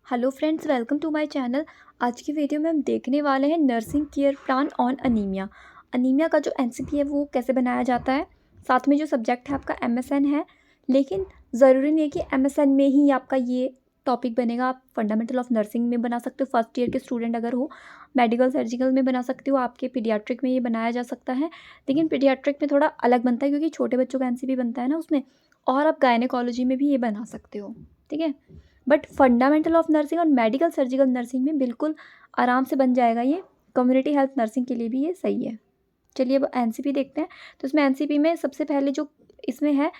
Hello friends, welcome to my channel. आज की video में हम देखने वाले हैं nursing care plan on anaemia. Anaemia का जो एनसीपी है वो कैसे बनाया जाता है। साथ में जो सब्जेक्ट है आपका एमएसएन है, लेकिन ज़रूरी नहीं है कि एमएसएन में ही आपका ये टॉपिक बनेगा। आप फंडामेंटल ऑफ नर्सिंग में बना सकते हो, फर्स्ट ईयर के स्टूडेंट अगर हो। मेडिकल सर्जिकल में बना सकते हो, आपके पीडियाट्रिक में ये बनाया जा सकता है। लेकिन पीडियाट्रिक में थोड़ा अलग बनता है क्योंकि छोटे बच्चों का एनसीपी बनता है ना उसमें। और आप गायनेकोलॉजी में भी ये बना सकते हो, ठीक है। बट फंडामेंटल ऑफ नर्सिंग और मेडिकल सर्जिकल नर्सिंग में बिल्कुल आराम से बन जाएगा ये। कम्युनिटी हेल्थ नर्सिंग के लिए भी ये सही है। चलिए अब एनसीपी देखते हैं। तो इसमें एनसीपी में सबसे पहले जो इसमें है,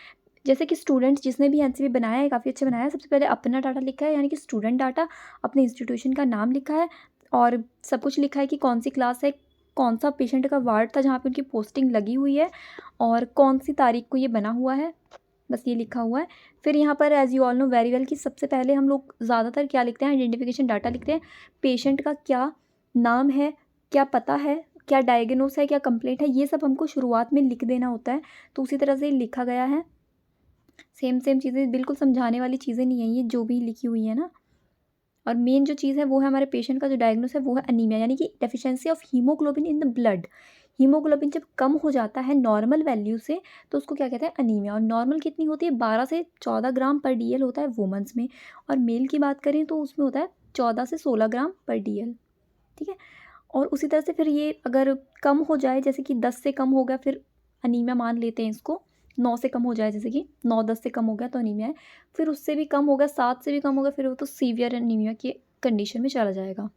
जैसे कि स्टूडेंट्स जिसने भी एनसीपी बनाया है काफ़ी अच्छा बनाया है। सबसे पहले अपना डाटा लिखा है, यानी कि स्टूडेंट डाटा, अपने इंस्टीट्यूशन का नाम लिखा है और सब कुछ लिखा है कि कौन सी क्लास है, कौन सा पेशेंट का वार्ड था जहाँ पे उनकी पोस्टिंग लगी हुई है और कौन सी तारीख को ये बना हुआ है। बस ये लिखा हुआ है। फिर यहाँ पर as you all know very well कि सबसे पहले हम लोग ज़्यादातर क्या लिखते हैं, आइडेंटिफिकेशन डाटा लिखते हैं। पेशेंट का क्या नाम है, क्या पता है, क्या डायग्नोस है, क्या कंप्लेंट है, ये सब हमको शुरुआत में लिख देना होता है। तो उसी तरह से लिखा गया है। सेम सेम चीज़ें, बिल्कुल समझाने वाली चीज़ें नहीं है ये जो भी लिखी हुई है ना। और मेन जो चीज़ है वो है हमारे पेशेंट का जो डायग्नोस है वो है अनीमिया, यानी कि deficiency of haemoglobin in the blood. Haemoglobin जब कम हो जाता है नॉर्मल वैल्यू से तो उसको क्या कहते हैं, अनीमिया। और नॉर्मल कितनी होती है, 12 से 14 ग्राम पर डीएल होता है वुमेंस में। और मेल की बात करें तो उसमें होता है 14 से 16 ग्राम पर डीएल, ठीक है। और उसी तरह से फिर ये अगर कम हो जाए, जैसे कि 10 से कम हो गया फिर अनीमिया मान लेते हैं इसको। 9 से कम हो जाए, जैसे कि 9-10 से कम हो गया तो अनीमिया है। फिर उससे भी कम हो गया, 7 से भी कम हो गया, फिर वो तो सीवियर अनीमिया की कंडीशन में चला जाएगा।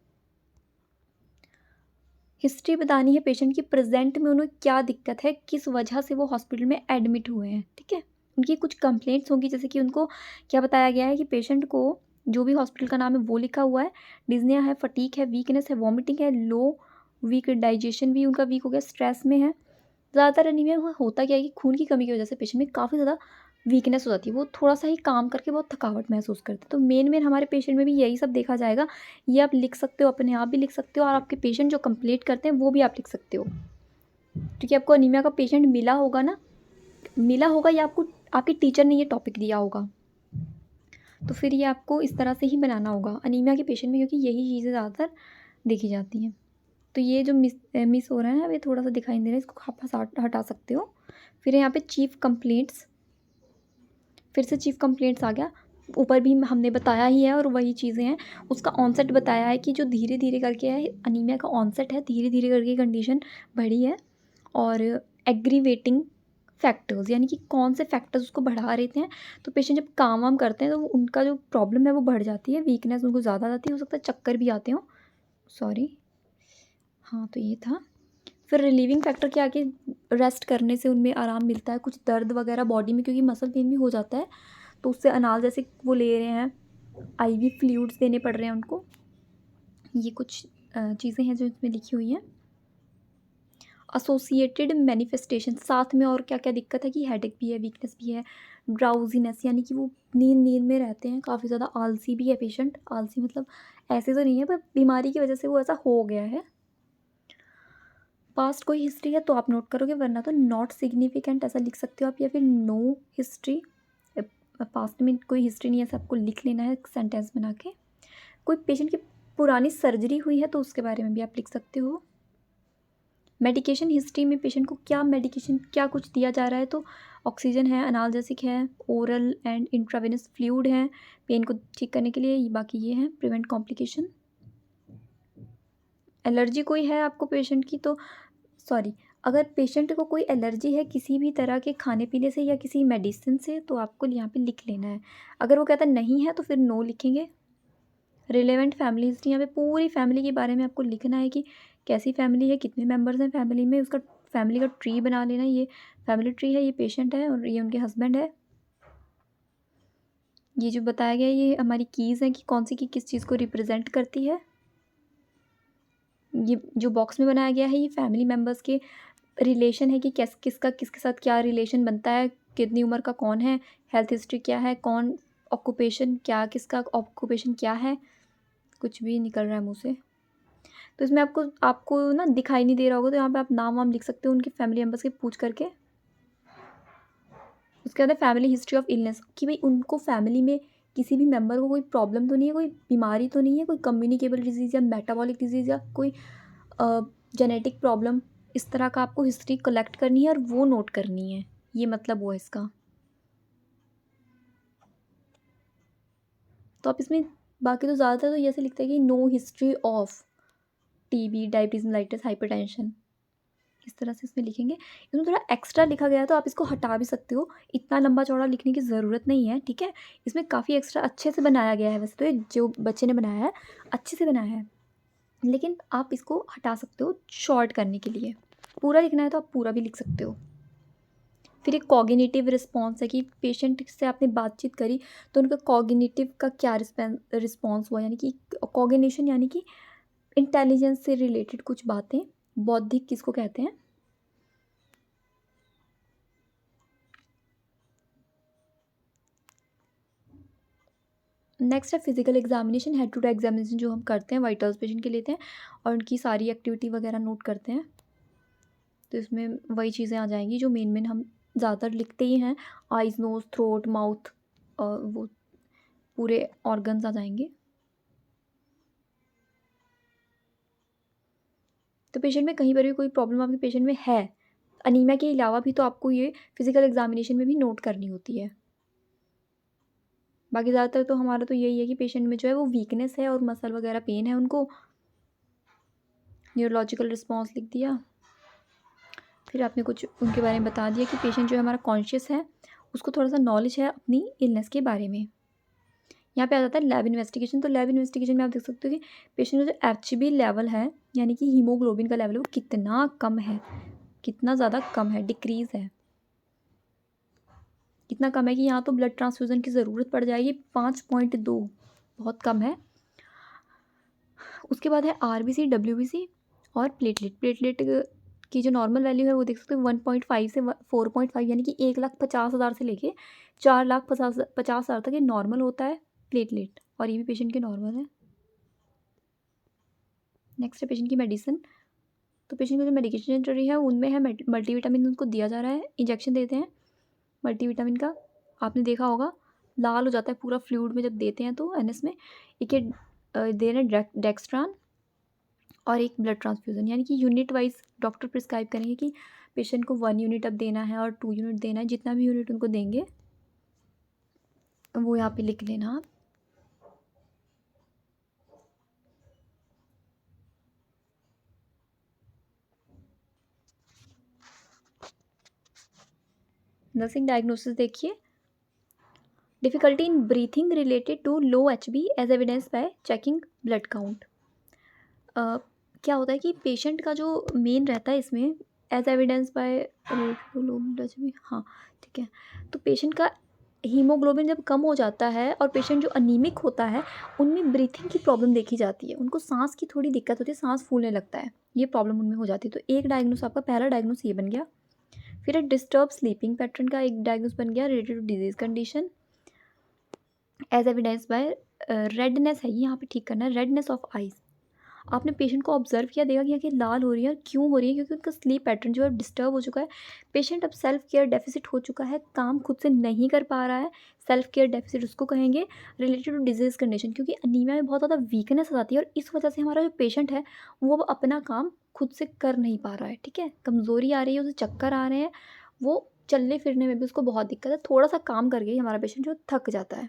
हिस्ट्री बतानी है पेशेंट की, प्रेजेंट में उन्हें क्या दिक्कत है, किस वजह से वो हॉस्पिटल में एडमिट हुए हैं, ठीक है। उनकी कुछ कंप्लेंट्स होंगी, जैसे कि उनको क्या बताया गया है कि पेशेंट को जो भी हॉस्पिटल का नाम है वो लिखा हुआ है। डिज़निया है, फटीक है, वीकनेस है, वॉमिटिंग है, लो वीक डाइजेशन भी उनका वीक हो गया, स्ट्रेस में है। ज़्यादातर एनीमिया में होता क्या है कि खून की कमी की वजह से पेशेंट में काफ़ी ज़्यादा वीकनेस हो जाती है। वो थोड़ा-सा ही काम करके बहुत थकावट महसूस करते हैं। तो मेन हमारे पेशेंट में भी यही सब देखा जाएगा। ये आप लिख सकते हो, अपने आप भी लिख सकते हो और आपके पेशेंट जो कंप्लेंट करते हैं वो भी आप लिख सकते हो। क्योंकि आपको एनीमिया का पेशेंट मिला होगा ना, मिला होगा या आपको आपके टीचर ने ये टॉपिक दिया होगा। तो फिर ये आपको इस तरह से ही बनाना होगा अनीमिया के पेशेंट में, क्योंकि यही चीज़ें ज़्यादातर देखी जाती हैं। तो ये जो मिस हो रहा है ना, ये थोड़ा-सा दिखाई नहीं दे रहा है, इसको आप हटा सकते हो। फिर यहाँ पे चीफ़ कंप्लेंट्स, फिर से चीफ़ कंप्लेंट्स आ गया। ऊपर भी हमने बताया ही है और वही चीज़ें हैं। उसका ऑनसेट बताया है कि जो धीरे-धीरे करके है अनीमिया का ऑनसेट है, धीरे-धीरे करके कंडीशन बढ़ी है। और एग्रीवेटिंग फैक्टर्स, यानी कि कौन से फैक्टर्स उसको बढ़ा रहे थे। तो पेशेंट जब काम वाम करते हैं तो उनका जो प्रॉब्लम है वो बढ़ जाती है, वीकनेस उनको ज़्यादा आ जाती है, हो सकता है चक्कर भी आते हों। सॉरी, हाँ तो ये था। फिर रिलीविंग फैक्टर क्या है कि रेस्ट करने से उनमें आराम मिलता है, कुछ दर्द वगैरह बॉडी में क्योंकि मसल पेन भी हो जाता है तो उससे अनाल जैसे वो ले रहे हैं, आईवी फ्लूइड्स देने पड़ रहे हैं उनको। ये कुछ चीज़ें हैं जो इसमें लिखी हुई हैं। एसोसिएटेड मैनिफेस्टेशन, साथ में और क्या क्या दिक्कत है कि हेडेक भी है, वीकनेस भी है, ड्राउजीनेस यानी कि वो नींद में रहते हैं, काफ़ी ज़्यादा आलसी भी है पेशेंट। आलसी मतलब ऐसे तो नहीं है, पर बीमारी की वजह से वो ऐसा हो गया है। पास्ट कोई हिस्ट्री है तो आप नोट करोगे, वरना तो नॉट सिग्निफिकेंट ऐसा लिख सकते हो आप, या फिर नो हिस्ट्री। पास्ट में कोई हिस्ट्री नहीं है, ऐसा आपको लिख लेना है सेंटेंस बना के। कोई पेशेंट की पुरानी सर्जरी हुई है तो उसके बारे में भी आप लिख सकते हो। मेडिकेशन हिस्ट्री में पेशेंट को क्या मेडिकेशन क्या कुछ दिया जा रहा है, तो ऑक्सीजन है, अनाल्जेसिक है, ओरल एंड इंट्रावेनस फ्लूइड है पेन को ठीक करने के लिए। बाकी ये है प्रिवेंट कॉम्प्लिकेशन। एलर्जी कोई है आपको पेशेंट की तो सॉरी, अगर पेशेंट को कोई एलर्जी है किसी भी तरह के खाने पीने से या किसी मेडिसिन से तो आपको यहाँ पे लिख लेना है। अगर वो कहता नहीं है तो फिर नो लिखेंगे। रिलेवेंट फैमिली हिस्ट्री, यहाँ पे पूरी फैमिली के बारे में आपको लिखना है कि कैसी फैमिली है, कितने मेंबर्स हैं फैमिली में, उसका फैमिली का ट्री बना लेना। ये फैमिली ट्री है, ये पेशेंट है और ये उनके हस्बैंड है। ये जो बताया गया है ये हमारी कीज़ हैं कि कौन सी की किस चीज़ को रिप्रेजेंट करती है। ये जो बॉक्स में बनाया गया है ये फैमिली मेम्बर्स के रिलेशन है कि किसका किसके साथ क्या रिलेशन बनता है, कितनी उम्र का कौन है, हेल्थ हिस्ट्री क्या है, कौन ऑक्यूपेशन क्या, किसका ऑक्यूपेशन क्या है। कुछ भी निकल रहा है मुँह से। तो इसमें आपको आपको ना दिखाई नहीं दे रहा होगा तो यहाँ पे आप नाम वाम लिख सकते हो उनके फैमिली मेम्बर्स के पूछ करके। उसके बाद है फैमिली हिस्ट्री ऑफ इलनेस, कि भाई उनको फैमिली में किसी भी मेंबर को कोई प्रॉब्लम तो नहीं है, कोई बीमारी तो नहीं है, कोई कम्युनिकेबल डिजीज़ या मेटाबॉलिक डिजीज़ या कोई जेनेटिक प्रॉब्लम, इस तरह का आपको हिस्ट्री कलेक्ट करनी है और वो नोट करनी है। ये मतलब वो है इसका। तो आप इसमें बाकी तो ज़्यादातर तो ये ऐसे लिखते हैं कि no history of TB, diabetes mellitus, hypertension, इस तरह से इसमें लिखेंगे। इसमें थोड़ा एक्स्ट्रा लिखा गया है तो आप इसको हटा भी सकते हो, इतना लंबा चौड़ा लिखने की ज़रूरत नहीं है, ठीक है। इसमें काफ़ी एक्स्ट्रा अच्छे से बनाया गया है, वैसे तो ये जो बच्चे ने बनाया है अच्छे से बनाया है, लेकिन आप इसको हटा सकते हो शॉर्ट करने के लिए। पूरा लिखना है तो आप पूरा भी लिख सकते हो। फिर एक कॉग्निटिव रिस्पॉन्स है कि पेशेंट से आपने बातचीत करी तो उनका कॉग्निटिव का क्या रिस्पॉन्स हुआ, यानी कि कॉग्निशन यानी कि इंटेलिजेंस से रिलेटेड कुछ बातें, बौद्धिक किसको कहते हैं। नेक्स्ट है physical examination, head to head examination जो हम करते हैं वाइटल्स पेशेंट के लेते हैं और उनकी सारी एक्टिविटी वगैरह नोट करते हैं। तो इसमें वही चीज़ें आ जाएंगी जो मेन हम ज़्यादातर लिखते ही हैं, आइज़, नोज़, थ्रोट, माउथ, वो पूरे ऑर्गन्स आ जाएंगे। तो पेशेंट में कहीं पर भी कोई प्रॉब्लम आपके पेशेंट में है, अनीमिया के अलावा भी, तो आपको ये फिजिकल एग्जामिनेशन में भी नोट करनी होती है। बाकी ज़्यादातर तो हमारा तो यही है कि पेशेंट में जो है वो वीकनेस है और मसल वगैरह पेन है उनको, न्यूरोलॉजिकल रिस्पॉन्स लिख दिया। फिर आपने कुछ उनके बारे में बता दिया कि पेशेंट जो है हमारा कॉन्शियस है, उसको थोड़ा सा नॉलेज है अपनी इलनेस के बारे में। यहाँ पे आ जाता है लैब इन्वेस्टिगेशन। तो लैब इन्वेस्टिगेशन में आप देख सकते हो कि पेशेंट का जो एचबी लेवल है, यानी कि हीमोग्लोबिन का लेवल है, वो कितना कम है, कितना ज़्यादा कम है, डिक्रीज़ है, कितना कम है कि यहाँ तो ब्लड ट्रांसफ्यूज़न की ज़रूरत पड़ जाएगी। 5.2 बहुत कम है। उसके बाद है आरबीसी, डब्ल्यूबीसी और प्लेटलेट। प्लेटलेट की जो नॉर्मल वैल्यू है वो देख सकते हो 1.5 से 4.5, यानी कि 1,50,000 से लेके 4,50,000 तक ये नॉर्मल होता है प्लेटलेट, और ये भी पेशेंट के नॉर्मल है। नेक्स्ट है पेशेंट की मेडिसिन। तो पेशेंट को जो मेडिकेशन चल रही है उनमें है मल्टीविटामिन, उनको दिया जा रहा है, इंजेक्शन देते हैं मल्टीविटामिन का। आपने देखा होगा लाल हो जाता है पूरा फ्लूइड में जब देते हैं तो एनएस में। एक ये दे रहे हैं डेक्स्ट्रान और एक ब्लड ट्रांसफ्यूज़न, यानी कि यूनिट वाइज डॉक्टर प्रिस्क्राइब करेंगे कि पेशेंट को 1 यूनिट अब देना है और 2 यूनिट देना है, जितना भी यूनिट उनको देंगे वो यहाँ पे लिख लेना आप। नर्सिंग डायग्नोसिस देखिए, difficulty in breathing related to low Hb as evidence by checking blood count. क्या होता है कि पेशेंट का जो मेन रहता है इसमें as evidence by low blood Hb, हाँ ठीक है। तो पेशेंट का हीमोग्लोबिन जब कम हो जाता है और पेशेंट जो अनीमिक होता है उनमें ब्रीथिंग की प्रॉब्लम देखी जाती है, उनको सांस की थोड़ी दिक्कत होती है, सांस फूलने लगता है, ये प्रॉब्लम उनमें हो जाती है। तो एक डायग्नोस आपका पहला डायग्नोस ये बन गया। फिर एक डिस्टर्ब स्लीपिंग पैटर्न का एक डायग्नोस बन गया related to disease condition as evidence by redness है, ये यहाँ पे ठीक करना है, रेडनेस ऑफ आइज। आपने पेशेंट को ऑब्जर्व किया, देखा कि आँखें लाल हो रही है, और क्यों हो रही है, क्योंकि उनका स्लीप पैटर्न जो है डिस्टर्ब हो चुका है। पेशेंट अब सेल्फ केयर डेफिसिट हो चुका है, काम खुद से नहीं कर पा रहा है, सेल्फ केयर डेफिसिट उसको कहेंगे रिलेटेड टू डिजीज़ कंडीशन, क्योंकि अनीमिया में बहुत ज़्यादा वीकनेस आ जाती है और इस वजह से हमारा जो पेशेंट है वो अब अपना काम खुद से कर नहीं पा रहा है, ठीक है। कमज़ोरी आ रही है, उसे चक्कर आ रहे हैं, वो चलने फिरने में भी उसको बहुत दिक्कत है, थोड़ा सा काम करके ही हमारा पेशेंट जो थक जाता है।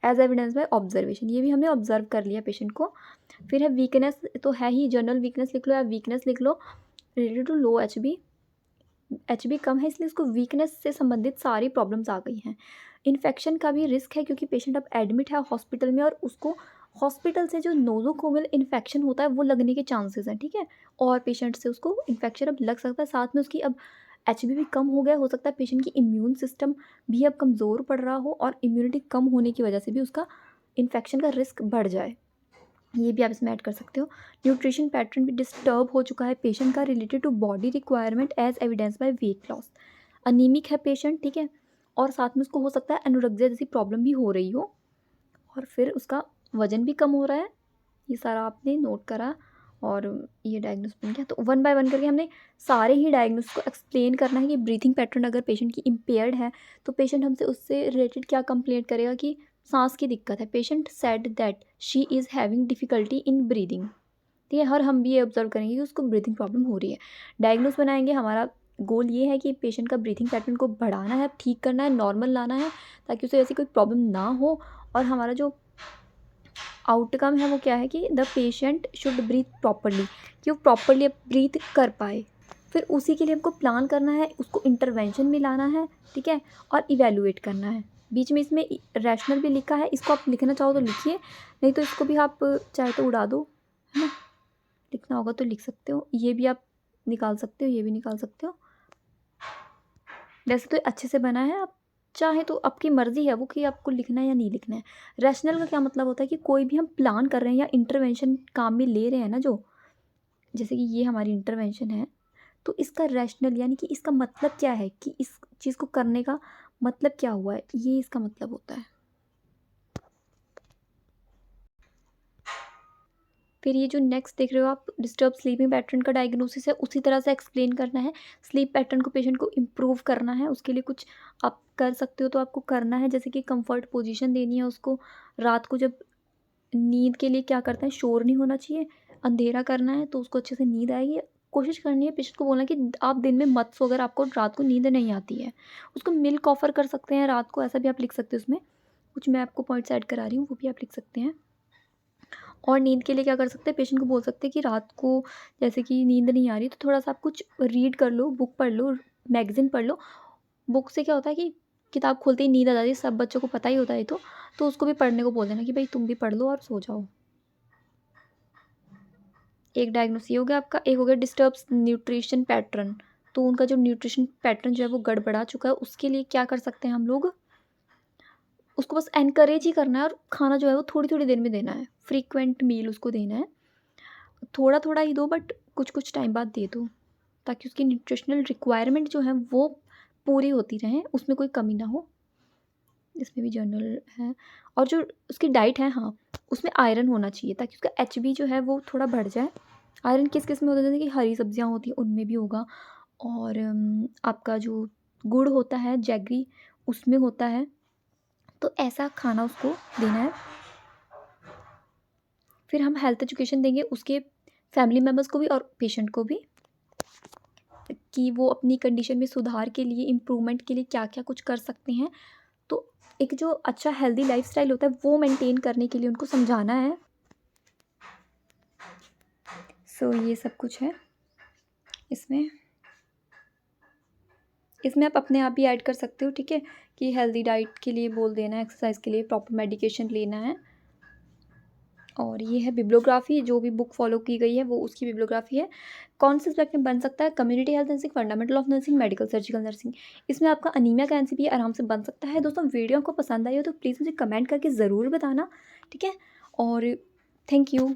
एज एविडेंस बाय ऑब्जर्वेशन, ये भी हमने ऑब्जर्व कर लिया पेशेंट को। फिर है वीकनेस, तो है ही, जनरल वीकनेस लिख लो या वीकनेस लिख लो related to low HB. HB कम है इसलिए उसको वीकनेस से संबंधित सारी प्रॉब्लम्स आ गई हैं। इन्फेक्शन का भी रिस्क है क्योंकि पेशेंट अब एडमिट है हॉस्पिटल में और उसको हॉस्पिटल से जो नोजोकोमियल इन्फेक्शन होता है वो लगने के चांसेस हैं, ठीक है। और पेशेंट से उसको इन्फेक्शन अब लग सकता है, साथ में उसकी अब एचबी भी कम हो गया, हो सकता है पेशेंट की इम्यून सिस्टम भी अब कमज़ोर पड़ रहा हो और इम्यूनिटी कम होने की वजह से भी उसका इन्फेक्शन का रिस्क बढ़ जाए, ये भी आप इसमें ऐड कर सकते हो। न्यूट्रिशन पैटर्न भी डिस्टर्ब हो चुका है पेशेंट का related to body requirement as evidence by weight loss. Anaemic है पेशेंट, ठीक है, और साथ में उसको हो सकता है एनोरेक्सिया जैसी प्रॉब्लम भी हो रही हो, और फिर उसका वज़न भी कम हो रहा है। ये सारा आपने नोट करा और ये डायग्नोस बन गया। तो 1 बाय 1 करके हमने सारे ही डायग्नोस को एक्सप्लेन करना है कि ब्रीथिंग पैटर्न अगर पेशेंट की इम्पेयर्ड है तो पेशेंट हमसे उससे रिलेटेड क्या कंप्लेंट करेगा कि सांस की दिक्कत है, patient said that she is having difficulty in breathing. ठीक है, हर हम भी ये ऑब्जर्व करेंगे कि उसको ब्रीथिंग प्रॉब्लम हो रही है। डायग्नोस बनाएंगे, हमारा गोल ये है कि पेशेंट का ब्रीथिंग पैटर्न को बढ़ाना है, ठीक करना है, नॉर्मल लाना है, ताकि उसे ऐसी कोई प्रॉब्लम ना हो। और हमारा जो आउटकम है वो क्या है कि the patient should breathe properly, कि वो प्रॉपरली ब्रीथ कर पाए। फिर उसी के लिए हमको प्लान करना है, उसको इंटरवेंशन में लाना है, ठीक है, और इवेलुएट करना है। बीच में इसमें रैशनल भी लिखा है, इसको आप लिखना चाहो तो लिखिए, नहीं तो इसको भी आप चाहे तो उड़ा दो, है ना। लिखना होगा तो लिख सकते हो, ये भी आप निकाल सकते हो, ये भी निकाल सकते हो। वैसे तो अच्छे से बना है, आप चाहे तो आपकी मर्ज़ी है वो कि आपको लिखना है या नहीं लिखना है। रैशनल का क्या मतलब होता है कि कोई भी हम प्लान कर रहे हैं या इंटरवेंशन काम में ले रहे हैं ना, जो जैसे कि ये हमारी इंटरवेंशन है, तो इसका रैशनल यानी कि इसका मतलब क्या है, कि इस चीज़ को करने का मतलब क्या हुआ है, ये इसका मतलब होता है। फिर ये जो नेक्स्ट देख रहे हो आप, डिस्टर्ब स्लीपिंग पैटर्न का डायग्नोसिस है, उसी तरह से एक्सप्लेन करना है। स्लीप पैटर्न को पेशेंट को इम्प्रूव करना है, उसके लिए कुछ आप कर सकते हो तो आपको करना है, जैसे कि कंफर्ट पोजीशन देनी है उसको। रात को जब नींद के लिए क्या करते हैं, शोर नहीं होना चाहिए, अंधेरा करना है तो उसको अच्छे से नींद आएगी। कोशिश करनी है पेशेंट को बोलना कि आप दिन में मत सो अगर आपको रात को नींद नहीं आती है। उसको मिल्क ऑफ़र कर सकते हैं रात को, ऐसा भी आप लिख सकते हो उसमें। कुछ मैं आपको पॉइंट्स ऐड करा रही हूँ, वो भी आप लिख सकते हैं। और नींद के लिए क्या कर सकते हैं, पेशेंट को बोल सकते हैं कि रात को जैसे कि नींद नहीं आ रही तो थोड़ा-सा आप कुछ रीड कर लो, बुक पढ़ लो, मैगज़ीन पढ़ लो। बुक से क्या होता है कि किताब खोलते ही नींद आ जाती है, सब बच्चों को पता ही होता है ये तो उसको भी पढ़ने को बोल देना कि भई तुम भी पढ़ लो और सो जाओ। एक डायग्नोसिस ये हो गया आपका, एक हो गया डिस्टर्ब्स न्यूट्रिशन पैटर्न। तो उनका जो न्यूट्रिशन पैटर्न जो है वो गड़बड़ा चुका है, उसके लिए क्या कर सकते हैं हम लोग, उसको बस एनकरेज ही करना है और खाना जो है वो थोड़ी-थोड़ी देर में देना है। फ्रीक्वेंट मील उसको देना है। थोड़ा-थोड़ा ही दो बट कुछ-कुछ टाइम बाद दे दो, ताकि उसकी न्यूट्रिशनल रिक्वायरमेंट जो है वो पूरी होती रहें, उसमें कोई कमी ना हो। इसमें भी जर्नल है। और जो उसकी डाइट है, हाँ, उसमें आयरन होना चाहिए ताकि उसका एचबी जो है वो थोड़ा बढ़ जाए। आयरन किस-किस में होता है, जैसे कि हरी सब्जियाँ होती हैं उनमें भी होगा, और आपका जो गुड़ होता है जैगरी, उसमें होता है। तो ऐसा खाना उसको देना है। फिर हम हेल्थ एजुकेशन देंगे उसके फैमिली मेंबर्स को भी और पेशेंट को भी, कि वो अपनी कंडीशन में सुधार के लिए, इम्प्रूवमेंट के लिए क्या-क्या कुछ कर सकते हैं। तो एक जो अच्छा हेल्दी लाइफ़स्टाइल होता है वो मेंटेन करने के लिए उनको समझाना है। सो ये सब कुछ है इसमें। इसमें आप अपने आप भी ऐड कर सकते हो, ठीक है, कि हेल्दी डाइट के लिए बोल देना है, एक्सरसाइज के लिए प्रॉपर मेडिकेशन लेना है। और ये है बिब्लियोग्राफी, जो भी बुक फॉलो की गई है वो उसकी बिब्लियोग्राफी है। कौन से सब्जेक्ट में बन सकता है, community health nursing, fundamental of nursing, medical surgical nursing. इसमें आपका अनीमिया का एनसीपी आराम से बन सकता है। दोस्तों वीडियो आपको पसंद आई हो तो प्लीज़ मुझे कमेंट करके ज़रूर बताना, ठीक है। और थैंक यू।